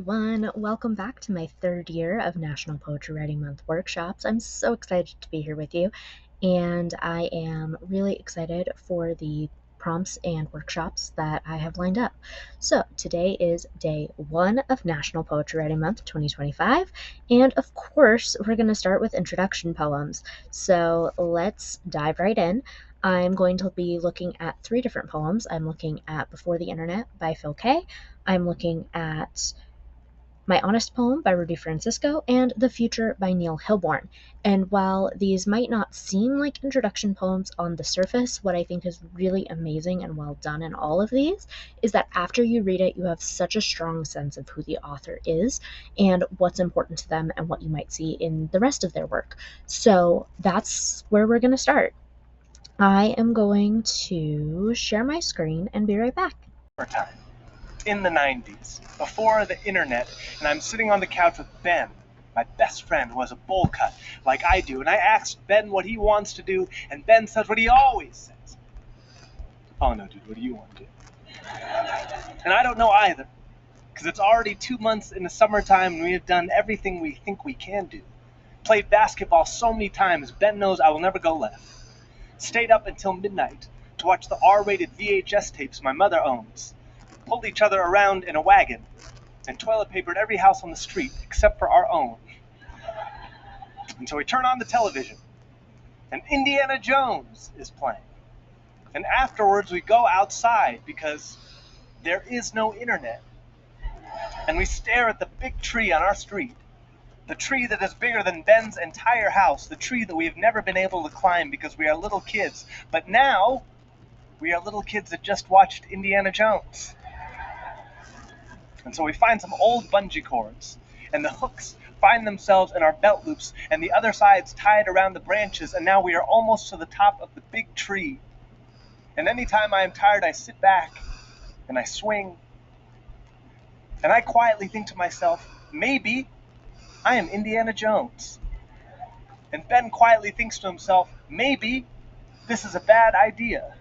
everyone. Welcome back to my third year of National Poetry Writing Month workshops. I'm so excited to be here with you, and I am really excited for the prompts and workshops that I have lined up. So today is day one of National Poetry Writing Month 2025, and of course we're going to start with introduction poems. So let's dive right in. I'm going to be looking at three different poems. I'm looking at Before the Internet by Kaye. I'm looking at My Honest Poem by Rudy Francisco, and The Future by Neil Hilborn. And while these might not seem like introduction poems on the surface, what I think is really amazing and well done in all of these is that after you read it, you have such a strong sense of who the author is and what's important to them and what you might see in the rest of their work. So that's where we're going to start. I am going to share my screen and be right back. Time. In the 90s, before the internet, and I'm sitting on the couch with Ben, my best friend who has a bowl cut like I do, and I asked Ben what he wants to do, and Ben says what he always says. Oh no, dude, what do you want to do? And I don't know either, because it's already 2 months in the summertime and we have done everything we think we can do. Played basketball so many times, Ben knows I will never go left. Stayed up until midnight to watch the R-rated VHS tapes my mother owns. Pulled each other around in a wagon and toilet papered every house on the street except for our own. Until we turn on the television and Indiana Jones is playing. And afterwards we go outside because there is no internet. And we stare at the big tree on our street. The tree that is bigger than Ben's entire house, the tree that we have never been able to climb because we are little kids. But now, we are little kids that just watched Indiana Jones. And so we find some old bungee cords, and the hooks find themselves in our belt loops, and the other side's tied around the branches, and now we are almost to the top of the big tree. And anytime I am tired, I sit back, and I swing, and I quietly think to myself, maybe I am Indiana Jones. And Ben quietly thinks to himself, maybe this is a bad idea.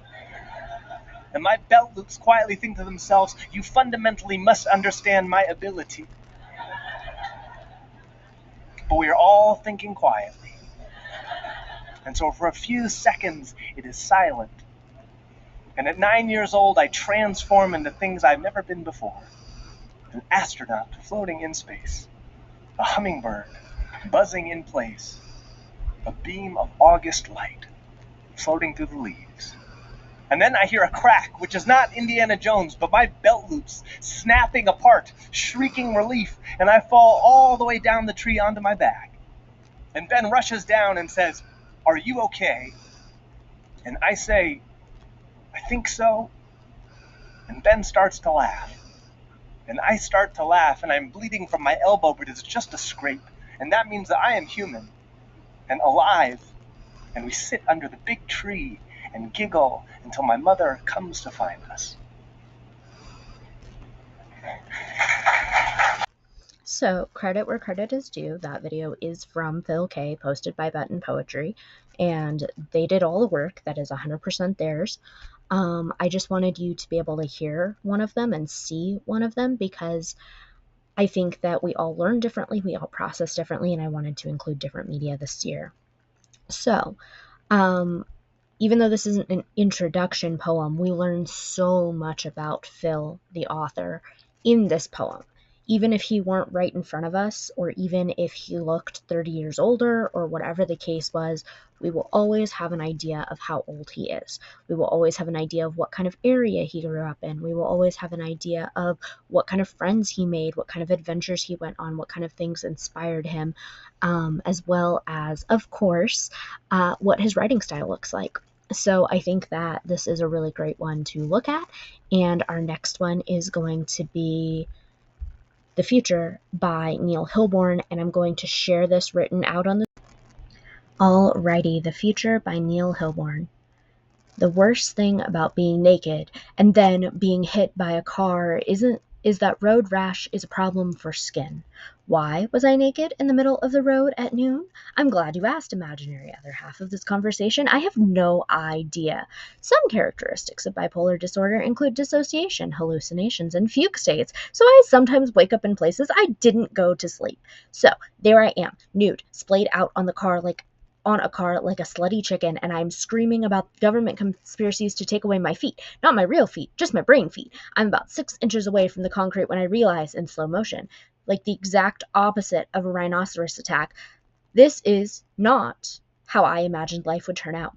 And my belt loops quietly think to themselves, you fundamentally must understand my ability. But we are all thinking quietly. And so for a few seconds, it is silent. And at 9 years old, I transform into things I've never been before. An astronaut floating in space. A hummingbird buzzing in place, a beam of August light floating through the leaves. And then I hear a crack, which is not Indiana Jones, but my belt loops snapping apart, shrieking relief, and I fall all the way down the tree onto my back. And Ben rushes down and says, "Are you okay?" And I say, "I think so." And Ben starts to laugh. And I start to laugh, and I'm bleeding from my elbow, but it's just a scrape. And that means that I am human and alive. And we sit under the big tree and giggle until my mother comes to find us. So, credit where credit is due. That video is from Kaye, posted by Button Poetry, and they did all the work. That is 100% theirs. I just wanted you to be able to hear one of them and see one of them because I think that we all learn differently, we all process differently, and I wanted to include different media this year. So, even though this isn't an introduction poem, we learn so much about Phil, the author, in this poem. Even if he weren't right in front of us, or even if he looked 30 years older, or whatever the case was, we will always have an idea of how old he is. We will always have an idea of what kind of area he grew up in. We will always have an idea of what kind of friends he made, what kind of adventures he went on, what kind of things inspired him, as well as, of course, what his writing style looks like. So I think that this is a really great one to look at. And our next one is going to be The Future by Neil Hilborn, and I'm going to share this written out on the... Alrighty, The Future by Neil Hilborn. The worst thing about being naked and then being hit by a car isn't is that road rash is a problem for skin. Why was I naked in the middle of the road at noon? I'm glad you asked, imaginary other half of this conversation. I have no idea. Some characteristics of bipolar disorder include dissociation, hallucinations, and fugue states, so I sometimes wake up in places I didn't go to sleep. So, there I am, nude, splayed out on a car like a slutty chicken, and I'm screaming about government conspiracies to take away my feet. Not my real feet, just my brain feet. I'm about 6 inches away from the concrete when I realize, in slow motion, like the exact opposite of a rhinoceros attack, this is not how I imagined life would turn out.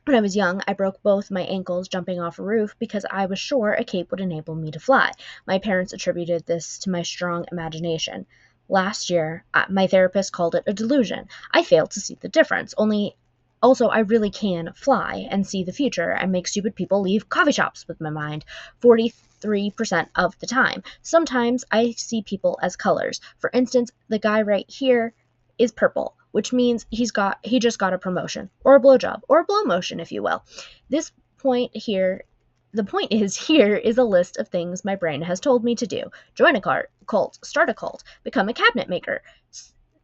When I was young, I broke both my ankles jumping off a roof because I was sure a cape would enable me to fly. My parents attributed this to my strong imagination. Last year, my therapist called it a delusion. I failed to see the difference, also, I really can fly and see the future and make stupid people leave coffee shops with my mind 43% of the time. Sometimes I see people as colors. For instance, the guy right here is purple, which means he just got a promotion or a blowjob or a blow motion, if you will. This point here The point is, here is a list of things my brain has told me to do: join a cult, start a cult, become a cabinet maker,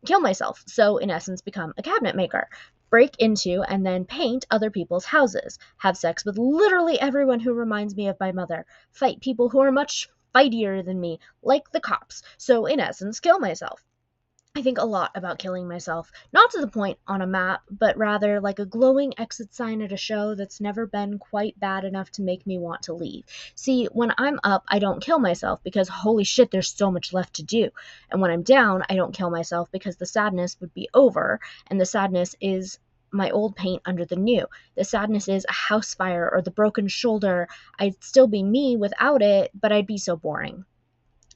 kill myself, so in essence become a cabinet maker, break into and then paint other people's houses, have sex with literally everyone who reminds me of my mother, fight people who are much fightier than me, like the cops, so in essence kill myself. I think a lot about killing myself, not to the point on a map, but rather like a glowing exit sign at a show that's never been quite bad enough to make me want to leave. See, when I'm up, I don't kill myself because holy shit, there's so much left to do. And when I'm down, I don't kill myself because the sadness would be over, and the sadness is my old paint under the new. The sadness is a house fire or the broken shoulder. I'd still be me without it, but I'd be so boring.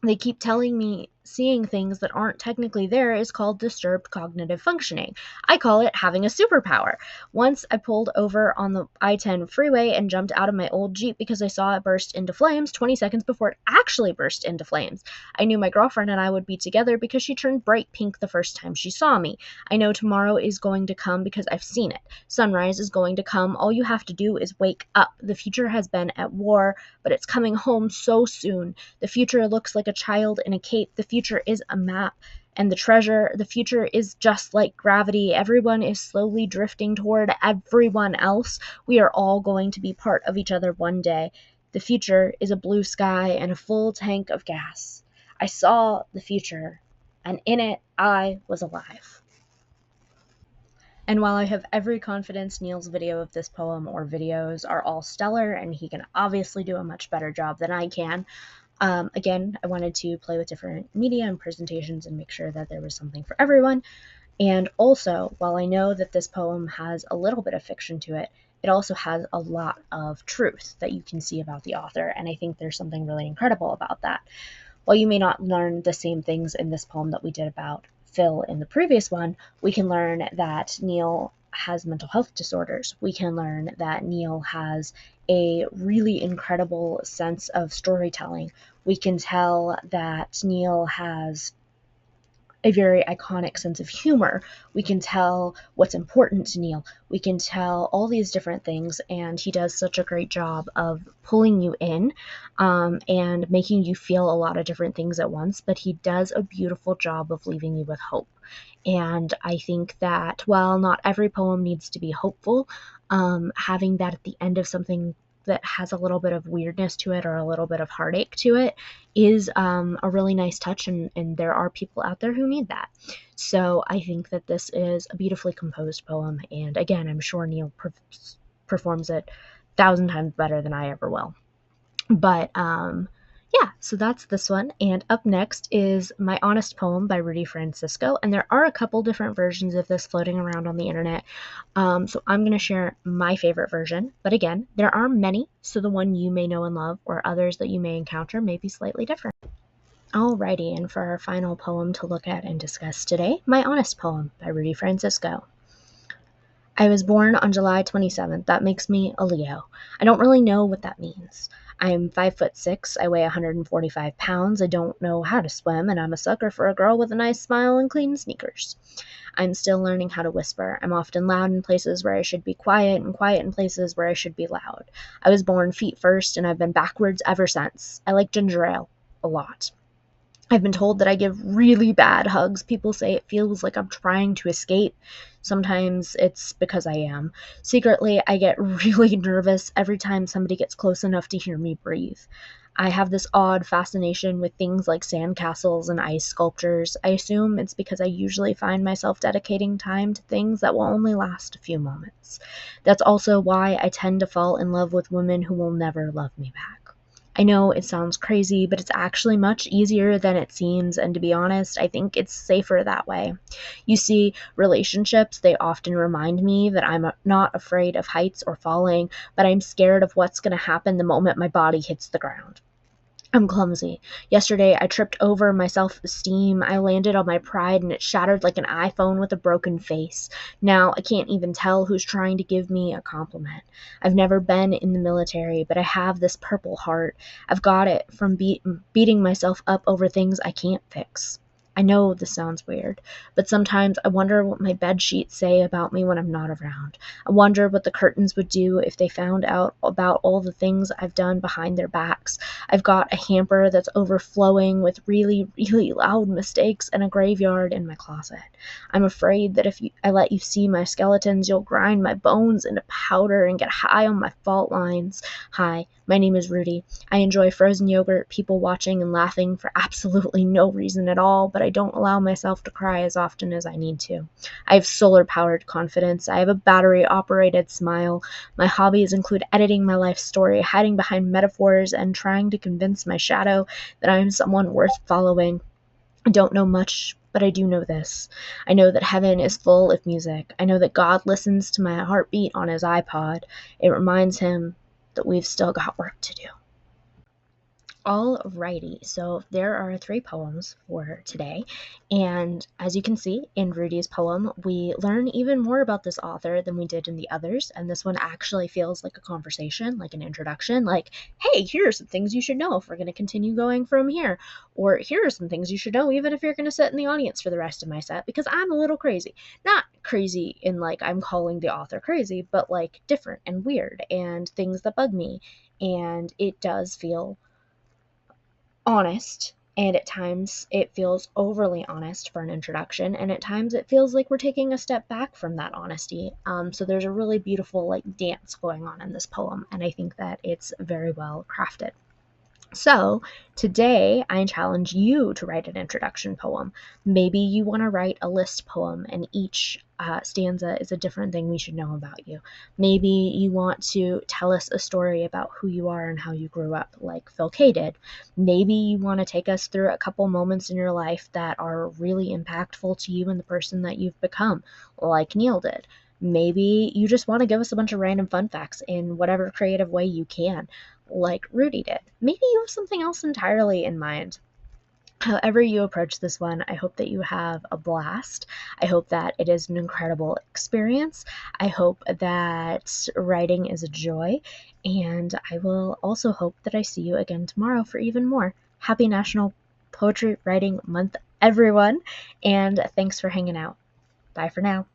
They keep telling me seeing things that aren't technically there is called disturbed cognitive functioning. I call it having a superpower. Once I pulled over on the I-10 freeway and jumped out of my old Jeep because I saw it burst into flames 20 seconds before it actually burst into flames. I knew my girlfriend and I would be together because she turned bright pink the first time she saw me. I know tomorrow is going to come because I've seen it. Sunrise is going to come. All you have to do is wake up. The future has been at war, but it's coming home so soon. The future looks like a child in a cape. The future is a map, and the future is just like gravity. Everyone is slowly drifting toward everyone else. We are all going to be part of each other one day. The future is a blue sky and a full tank of gas. I saw the future, and in it I was alive. And while I have every confidence Neil's video of this poem or videos are all stellar, and he can obviously do a much better job than I can, again, I wanted to play with different media and presentations and make sure that there was something for everyone. And also, while I know that this poem has a little bit of fiction to it, it also has a lot of truth that you can see about the author, and I think there's something really incredible about that. While you may not learn the same things in this poem that we did about Phil in the previous one, we can learn that Neil has mental health disorders. We can learn that Neil has a really incredible sense of storytelling. We can tell that Neil has a very iconic sense of humor. We can tell what's important to Neil. We can tell all these different things, and he does such a great job of pulling you in and making you feel a lot of different things at once, but he does a beautiful job of leaving you with hope. And I think that while not every poem needs to be hopeful, having that at the end of something that has a little bit of weirdness to it or a little bit of heartache to it is a really nice touch, and there are people out there who need that. So I think that this is a beautifully composed poem, and again, I'm sure Neil performs it 1,000 times better than I ever will. But yeah, so that's this one. And up next is My Honest Poem by Rudy Francisco. And there are a couple different versions of this floating around on the internet. So I'm going to share my favorite version. But again, there are many, so the one you may know and love or others that you may encounter may be slightly different. Alrighty, and for our final poem to look at and discuss today, My Honest Poem by Rudy Francisco. I was born on July 27th. That makes me a Leo. I don't really know what that means. I'm 5'6". I weigh 145 pounds. I don't know how to swim, and I'm a sucker for a girl with a nice smile and clean sneakers. I'm still learning how to whisper. I'm often loud in places where I should be quiet, and quiet in places where I should be loud. I was born feet first, and I've been backwards ever since. I like ginger ale. a lot. I've been told that I give really bad hugs. People say it feels like I'm trying to escape. Sometimes it's because I am. Secretly, I get really nervous every time somebody gets close enough to hear me breathe. I have this odd fascination with things like sandcastles and ice sculptures. I assume it's because I usually find myself dedicating time to things that will only last a few moments. That's also why I tend to fall in love with women who will never love me back. I know it sounds crazy, but it's actually much easier than it seems, and to be honest, I think it's safer that way. You see, relationships, they often remind me that I'm not afraid of heights or falling, but I'm scared of what's going to happen the moment my body hits the ground. I'm clumsy. Yesterday, I tripped over my self esteem. I landed on my pride and it shattered like an iPhone with a broken face. Now, I can't even tell who's trying to give me a compliment. I've never been in the military, but I have this purple heart. I've got it from beating myself up over things I can't fix. I know this sounds weird, but sometimes I wonder what my bed sheets say about me when I'm not around. I wonder what the curtains would do if they found out about all the things I've done behind their backs. I've got a hamper that's overflowing with really, really loud mistakes and a graveyard in my closet. I'm afraid that if I let you see my skeletons, you'll grind my bones into powder and get high on my fault lines. Hi, my name is Rudy. I enjoy frozen yogurt, people watching and laughing for absolutely no reason at all, but I don't allow myself to cry as often as I need to. I have solar-powered confidence. I have a battery-operated smile. My hobbies include editing my life story, hiding behind metaphors, and trying to convince my shadow that I am someone worth following. I don't know much, but I do know this. I know that heaven is full of music. I know that God listens to my heartbeat on his iPod. It reminds him that we've still got work to do. Alrighty, so there are 3 poems for today, and as you can see in Rudy's poem, we learn even more about this author than we did in the others, and this one actually feels like a conversation, like an introduction, like, hey, here are some things you should know if we're going to continue going from here, or here are some things you should know even if you're going to sit in the audience for the rest of my set, because I'm a little crazy. Not crazy in like I'm calling the author crazy, but like different and weird, and things that bug me, and it does feel honest, and at times it feels overly honest for an introduction, and at times it feels like we're taking a step back from that honesty. So there's a really beautiful like dance going on in this poem, and I think that it's very well crafted. So today I challenge you to write an introduction poem. Maybe you want to write a list poem and each stanza is a different thing we should know about you. Maybe you want to tell us a story about who you are and how you grew up, like Phil Kaye did. Maybe you want to take us through a couple moments in your life that are really impactful to you and the person that you've become, like Neil did. Maybe you just want to give us a bunch of random fun facts in whatever creative way you can, like Rudy did. Maybe you have something else entirely in mind. However you approach this one, I hope that you have a blast. I hope that it is an incredible experience. I hope that writing is a joy. And I will also hope that I see you again tomorrow for even more. Happy National Poetry Writing Month, everyone. And thanks for hanging out. Bye for now.